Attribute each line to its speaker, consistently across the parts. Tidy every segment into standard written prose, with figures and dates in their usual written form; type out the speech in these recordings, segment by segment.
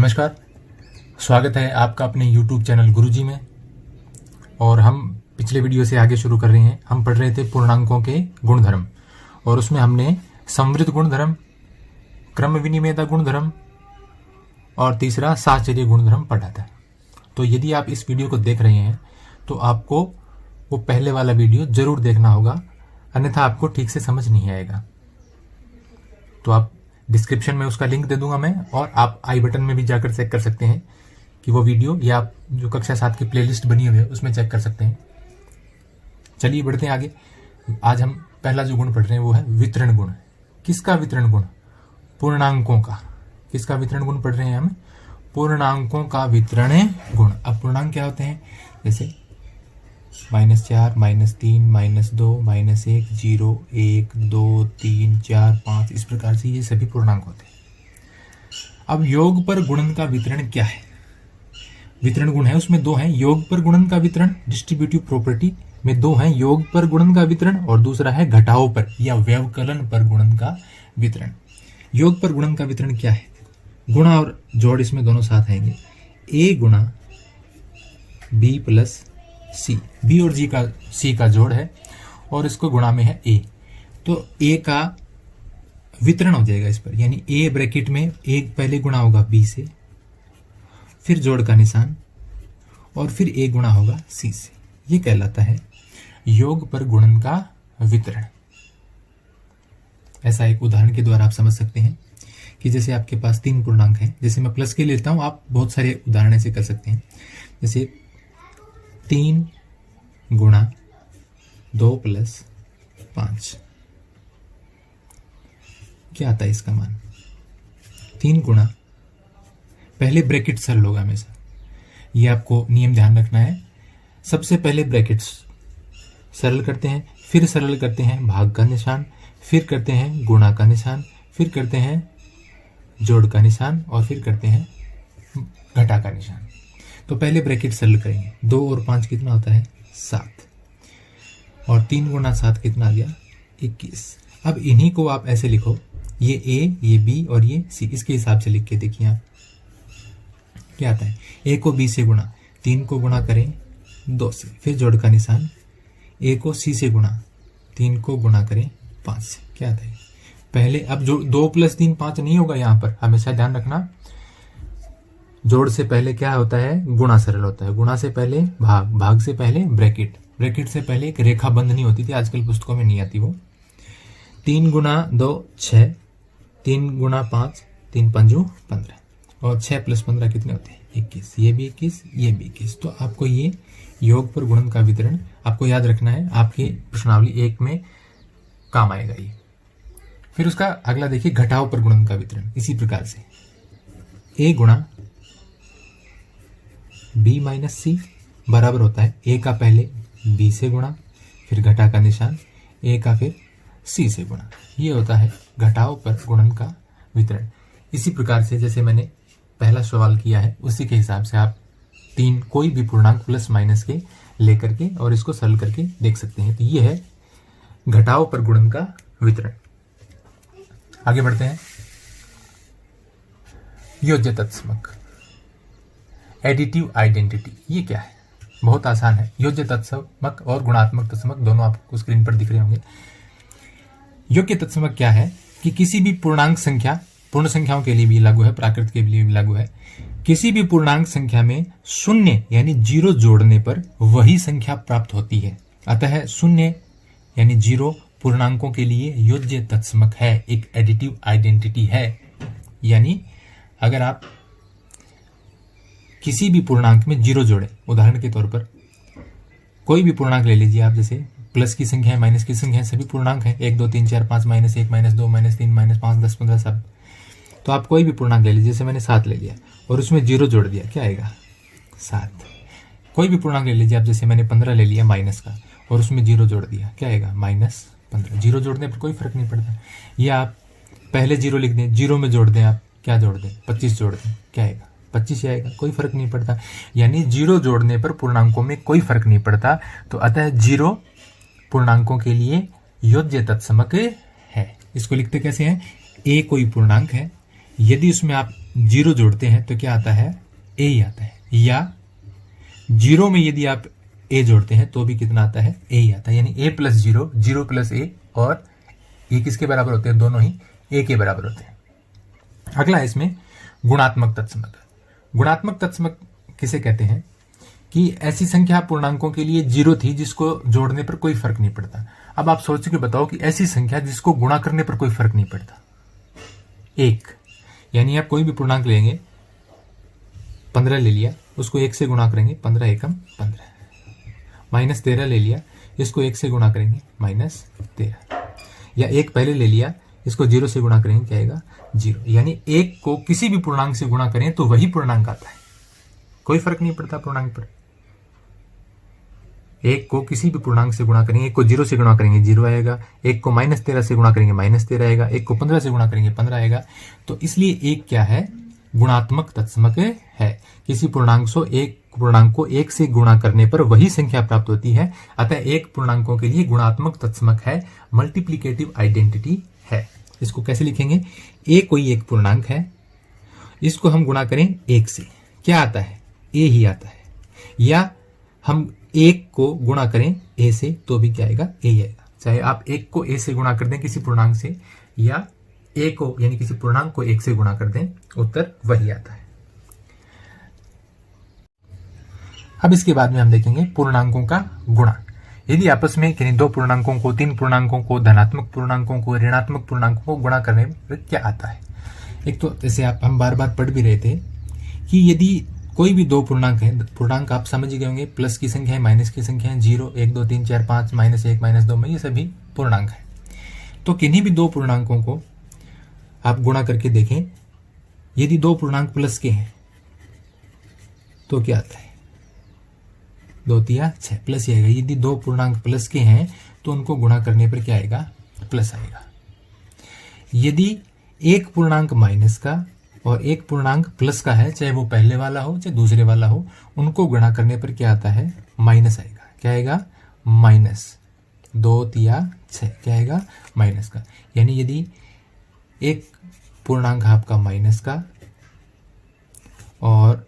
Speaker 1: नमस्कार, स्वागत है आपका अपने YouTube चैनल गुरुजी में। और हम पिछले वीडियो से आगे शुरू कर रहे हैं। हम पढ़ रहे थे पूर्णांकों के गुणधर्म और उसमें हमने समवृद्ध गुणधर्म, क्रम विनिमेयता गुणधर्म और तीसरा साहचर्य गुणधर्म पढ़ा था। तो यदि आप इस वीडियो को देख रहे हैं तो आपको वो पहले वाला वीडियो जरूर देखना होगा, अन्यथा आपको ठीक से समझ नहीं आएगा। तो आप डिस्क्रिप्शन में उसका लिंक दे दूंगा मैं, और आप आई बटन में भी जाकर चेक कर सकते हैं कि वो वीडियो, या आप जो कक्षा 7 की प्लेलिस्ट बनी हुई है उसमें चेक कर सकते हैं। चलिए बढ़ते हैं आगे। आज हम पहला जो गुण पढ़ रहे हैं वो है वितरण गुण। किसका वितरण गुण? पूर्णांकों का। किसका वितरण गुण पढ़ रहे हैं हम? पूर्णांकों का वितरण गुण। अब पूर्णांक क्या होते हैं? जैसे -4, -3, -2, -1, 0, 1, 2, 3, 4, 5, इस प्रकार से ये सभी पूर्णांक होते हैं। अब योग पर गुणन का वितरण क्या है? वितरण गुण है, उसमें दो हैं। योग पर गुणन का वितरण, डिस्ट्रीब्यूटिव प्रॉपर्टी में दो हैं। योग पर गुणन का वितरण और दूसरा है घटाओ पर या व्यवकलन पर गुणन का वितरण। योग पर गुणन का वितरण क्या है? गुणा और जोड़ इसमें दोनों साथ आएंगे। a गुणा b प्लस सी, बी और जी का सी का जोड़ है और इसको गुणा में है ए, तो ए का वितरण हो जाएगा इस पर, यानी ए ब्रैकेट में एक पहले गुणा होगा बी से, फिर जोड़ का निशान और फिर ए गुणा होगा सी से। ये कहलाता है योग पर गुणन का वितरण। ऐसा एक उदाहरण के द्वारा आप समझ सकते हैं कि जैसे आपके पास 3 पूर्णांक हैं, जैसे मैं प्लस के लेता हूं, आप बहुत सारे उदाहरण ऐसे कर सकते हैं। जैसे 3 गुणा 2 प्लस 5, क्या आता है इसका मान? 3 गुणा, पहले ब्रैकेट सरल होगा हमेशा, ये आपको नियम ध्यान रखना है। सबसे पहले ब्रैकेट सरल करते हैं, फिर सरल करते हैं भाग का निशान, फिर करते हैं गुणा का निशान, फिर करते हैं जोड़ का निशान और फिर करते हैं घटा का निशान। तो पहले ब्रैकेट सरल करेंगे। 2 और 5 कितना होता है? 7, और 3 गुणा 7 कितना आ गया? 21। अब इन्हीं को आप ऐसे लिखो, ये a, ये b और ये c, इसके हिसाब से लिख के देखिए आप क्या आता है। a को b से गुणा, 3 को गुणा करें 2 से, फिर जोड़ का निशान, a को c से गुणा, 3 को गुणा करें 5 से, क्या आता है? पहले अब जो 2 + 3 5 नहीं होगा, यहाँ पर हमेशा ध्यान रखना, जोड़ से पहले क्या होता है? गुणा सरल होता है। गुणा से पहले भाग, भाग से पहले ब्रैकेट, ब्रैकेट से पहले एक रेखा बंद नहीं होती थी, आजकल पुस्तकों में नहीं आती वो। 3 गुणा 2 6, 3 गुणा 5 3 पंजू 15, और 6 + 15 कितने होते हैं? 21। ये भी 21, ये भी 21। तो आपको ये योग पर गुणन का वितरण आपको याद रखना है, आपके प्रश्नावली 1 में काम आएगा ये। फिर उसका अगला देखिए, घटाओ पर गुणन का वितरण। इसी प्रकार से a गुणा b माइनस सी बराबर होता है a का पहले b से गुणा, फिर घटा का निशान, a का फिर c से गुणा। ये होता है घटाओ पर गुणन का वितरण। इसी प्रकार से जैसे मैंने पहला सवाल किया है उसी के हिसाब से आप 3 कोई भी पूर्णांक प्लस माइनस के लेकर के और इसको सरल करके देख सकते हैं। तो ये है घटाओ पर गुणन का वितरण। आगे बढ़ते हैं। योज्य तत्समक, एडिटिव आइडेंटिटी, ये क्या है? बहुत आसान है। योज्य तत्समक और गुणात्मक तत्समक दोनों आपको स्क्रीन पर दिख रहे होंगे। योग्य तत्समक क्या है कि किसी भी पूर्णांक संख्या, पूर्ण संख्याओं के लिए भी लागू है, प्राकृत के लिए भी लागू है, किसी भी पूर्णांक संख्या में 0 यानी 0 जोड़ने पर वही संख्या प्राप्त होती है। अतः 0 यानी 0 पूर्णांकों के लिए योज्य तत्समक है, एक एडिटिव आइडेंटिटी है। यानी अगर आप किसी भी पूर्णांक में 0 जोड़े, उदाहरण के तौर पर कोई भी पूर्णांक ले लीजिए आप, जैसे प्लस की संख्या है, माइनस की संख्या है, सभी पूर्णांक हैं, 1 2 3 4 5, -1 -2 -3 -5 10 15 सब। तो आप कोई भी पूर्णांक ले लीजिए, जैसे मैंने 7 ले लिया और उसमें 0 जोड़ दिया, क्या आएगा? 7। कोई भी पूर्णांक ले लीजिए आप, जैसे मैंने 15 ले लिया माइनस का और उसमें 0 जोड़ दिया, क्या आएगा? -15। 0 जोड़ने पर कोई फर्क नहीं पड़ता। या आप पहले 0 लिख दें, 0 में जोड़ दें, आप क्या जोड़ दें? 25 जोड़ दें, क्या आएगा? 25 आएगा, कोई फर्क नहीं पड़ता। यानी 0 जोड़ने पर पूर्णांकों में कोई फर्क नहीं पड़ता। तो अतः 0 पूर्णांकों के लिए योज्य तत्समक है। इसको लिखते कैसे हैं? a कोई पूर्णांक है, यदि उसमें आप जीरो जोड़ते हैं तो क्या आता है, ए ही आता है, या जीरो में यदि आप ए जोड़ते हैं तो भी कितना आता है, ए ही आता है। यानी ए प्लस जीरो, जीरो प्लस ए, और ये किसके बराबर होते हैं, दोनों ही ए के बराबर होते हैं। अगला है इसमें गुणात्मक तत्समक। गुणात्मक तत्समक किसे कहते हैं कि ऐसी संख्या पूर्णांकों के लिए जीरो थी जिसको जोड़ने पर कोई फर्क नहीं पड़ता। अब आप सोच के बताओ कि ऐसी संख्या जिसको गुणा करने पर कोई फर्क नहीं पड़ता, एक, यानी आप कोई भी पूर्णांक लेंगे, 15 ले लिया, उसको 1 से गुणा करेंगे, 15 एकम 15, माइनस 13 ले लिया, इसको 1 से गुणा करेंगे, माइनस 13, या 1 पहले ले लिया, इसको 0 से गुणा करेंगे, क्या आएगा, 0। यानी 1 को किसी भी पूर्णांक से गुणा करें तो वही पूर्णांक आता है, कोई फर्क नहीं पड़ता पूर्णांक पर। 1 को किसी भी पूर्णांक से गुणा करेंगे, 1 को 0 से गुणा करेंगे 0 आएगा, 1 को माइनस 13 से गुणा करेंगे माइनस 13 आएगा, 1 को 15 से गुणा करेंगे 15 आएगा। तो इसलिए 1 क्या है, गुणात्मक तत्समक है। किसी पूर्णांक को 1 से गुणा करने पर वही संख्या प्राप्त होती है, अतः 1 पूर्णांकों के लिए गुणात्मक तत्समक है, मल्टीप्लिकेटिव आइडेंटिटी है। इसको कैसे लिखेंगे, ए कोई एक पूर्णांक है, इसको हम गुणा करें 1 से, क्या आता है, ए ही आता है, या हम 1 को गुणा करें ए से तो भी क्या आएगा, ए ही आएगा। चाहे आप 1 को ए से गुणा कर दें किसी पूर्णांक से, या ए को यानी किसी पूर्णांक को 1 से गुणा कर दें, उत्तर वही आता है। अब इसके बाद में हम देखेंगे पूर्णांकों का गुणा। यदि आपस में किन्हीं दो पूर्णांकों को, तीन पूर्णांकों को, धनात्मक पूर्णांकों को, ऋणात्मक पूर्णांकों को गुणा करने में क्या आता है। एक तो जैसे हम बार बार पढ़ भी रहे थे कि यदि कोई भी दो पूर्णांक है, पूर्णांक आप समझ ही गए होंगे, प्लस की संख्या है, माइनस की संख्या है, 0, 1, 2, 3, 4, 5, -1, -2 में ये सभी पूर्णांक है। तो किन्हीं भी दो पूर्णांकों को आप गुणा करके देखें, यदि दो पूर्णांक प्लस के हैं तो क्या आता है, 2 तिया 6, प्लस ही आएगा। यदि दो पूर्णांक प्लस के हैं तो उनको गुणा करने पर क्या आएगा, प्लस आएगा। यदि एक पूर्णांक माइनस का और एक पूर्णांक प्लस का है, चाहे वो पहले वाला हो चाहे दूसरे वाला हो, उनको गुणा करने पर क्या आता है, माइनस आएगा। क्या आएगा, माइनस 2 तिया 6, क्या आएगा, माइनस का। यानी यदि एक पूर्णांक आपका माइनस का और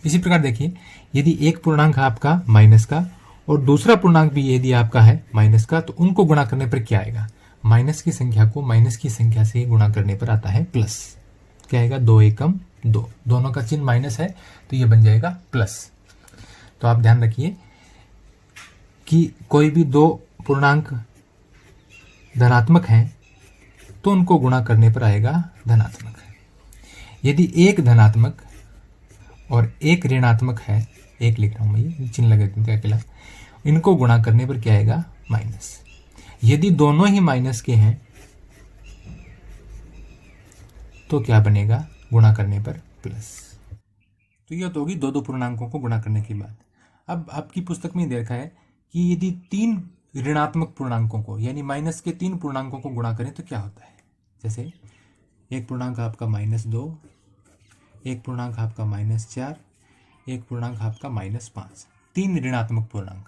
Speaker 1: इसी प्रकार देखिए, यदि एक पूर्णांक आपका माइनस का और दूसरा पूर्णांक भी यदि आपका है माइनस का, तो उनको गुणा करने पर क्या आएगा, माइनस की संख्या को माइनस की संख्या से गुणा करने पर आता है प्लस। क्या आएगा, 2 एकम 2, दोनों का चिन्ह माइनस है तो ये बन जाएगा प्लस। तो आप ध्यान रखिए कि कोई भी दो पूर्णांक धनात्मक हैं तो उनको गुणा करने पर आएगा धनात्मक। यदि एक धनात्मक और एक ऋणात्मक है, एक लिख रहा हूं मैं, ये चिन्ह लगा देते हैं अकेला, इनको गुणा करने पर क्या आएगा, माइनस। यदि दोनों ही माइनस के हैं तो क्या बनेगा, गुणा करने पर प्लस। तो यह तो होगी दो दो पूर्णांकों को गुणा करने की बात। अब आपकी पुस्तक में देखा है कि यदि 3 ऋणात्मक पूर्णांकों को यानी माइनस के 3 पूर्णांकों को गुणा करें तो क्या होता है। जैसे एक पूर्णांक आपका -2, एक पूर्णांक आपका -4, एक पूर्णांक आपका -5, 3 ऋणात्मक पूर्णांक।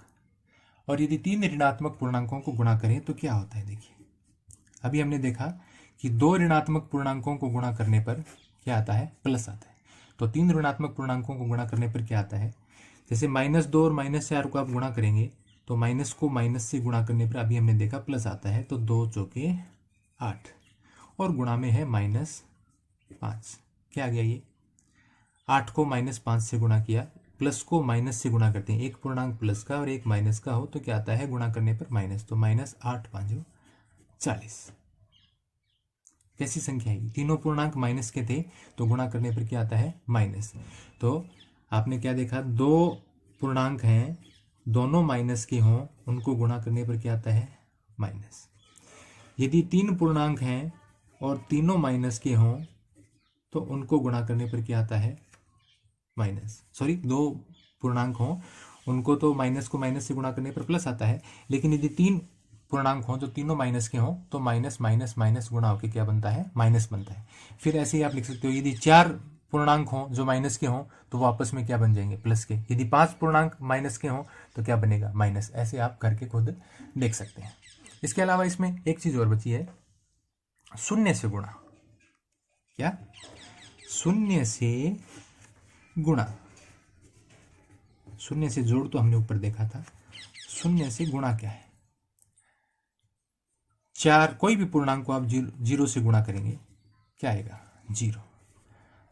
Speaker 1: और यदि 3 ऋणात्मक पूर्णांकों को गुणा करें तो क्या होता है। देखिए अभी हमने देखा कि 2 ऋणात्मक पूर्णांकों को गुणा करने पर क्या आता है, प्लस आता है। तो 3 ऋणात्मक पूर्णांकों को गुणा करने पर क्या आता है, जैसे -2 और -4 को आप गुणा करेंगे तो माइनस को माइनस से गुणा करने पर अभी हमने देखा प्लस आता है। तो 2 चौके 8 और गुणा में है -5, क्या आ गया, ये 8 को -5 से गुणा किया, प्लस को माइनस से गुणा करते हैं, एक पूर्णांक प्लस का और एक माइनस का हो तो क्या आता है, गुणा करने पर माइनस। तो -8 5 40। कैसी संख्या है, तीनों पूर्णांक माइनस के थे तो गुणा करने पर क्या आता है, माइनस। तो आपने क्या देखा, 2 पूर्णांक हैं, दोनों माइनस के हों, उनको गुणा करने पर क्या आता है, माइनस। यदि 3 पूर्णांक हैं और तीनों माइनस के हों तो उनको गुणा करने पर क्या आता है, माइनस। सॉरी, 2 पूर्णांक हों उनको तो माइनस को माइनस से गुणा करने पर प्लस आता है, लेकिन यदि 3 पूर्णांक हों जो तीनों माइनस के हों तो माइनस माइनस माइनस गुणा होकर क्या बनता है, माइनस बनता है। फिर ऐसे ही आप लिख सकते हो, यदि 4 पूर्णांक हों जो माइनस के हों तो वो आपस में क्या बन जाएंगे, प्लस के। यदि 5 पूर्णांक माइनस के हों तो क्या बनेगा, माइनस। ऐसे आप करके खुद देख सकते हैं। इसके अलावा इसमें एक चीज और बची है शून्य से गुणा, क्या, शून्य से गुणा, शून्य से जोड़ तो हमने ऊपर देखा था, शून्य से गुणा क्या है, 4, कोई भी पूर्णांक को आप जीरो से गुणा करेंगे क्या आएगा, 0।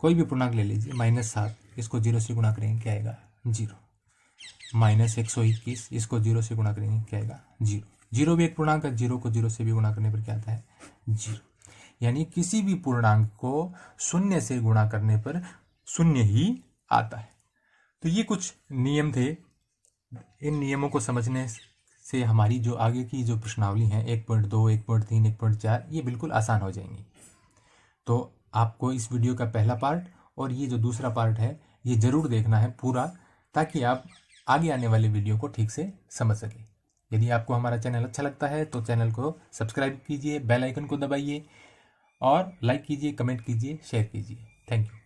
Speaker 1: कोई भी पूर्णांक ले लीजिए, -7, इसको 0 से गुणा करेंगे क्या आएगा, 0। -121, इसको 0 से गुणा करेंगे क्या आएगा, 0। 0 भी एक पूर्णांक है, 0 को 0 से भी गुणा करने पर क्या आता है, 0। यानी किसी भी पूर्णांक को शून्य से गुणा करने पर शून्य ही आता है। तो ये कुछ नियम थे। इन नियमों को समझने से हमारी जो आगे की जो प्रश्नावली हैं 1.2, 1.3, 1.4 ये बिल्कुल आसान हो जाएंगी। तो आपको इस वीडियो का पहला पार्ट और ये जो दूसरा पार्ट है ये ज़रूर देखना है पूरा, ताकि आप आगे आने वाले वीडियो को ठीक से समझ सकें। यदि आपको हमारा चैनल अच्छा लगता है तो चैनल को सब्सक्राइब कीजिए, बेल आइकन को दबाइए और लाइक कीजिए, कमेंट कीजिए, शेयर कीजिए। Thank you.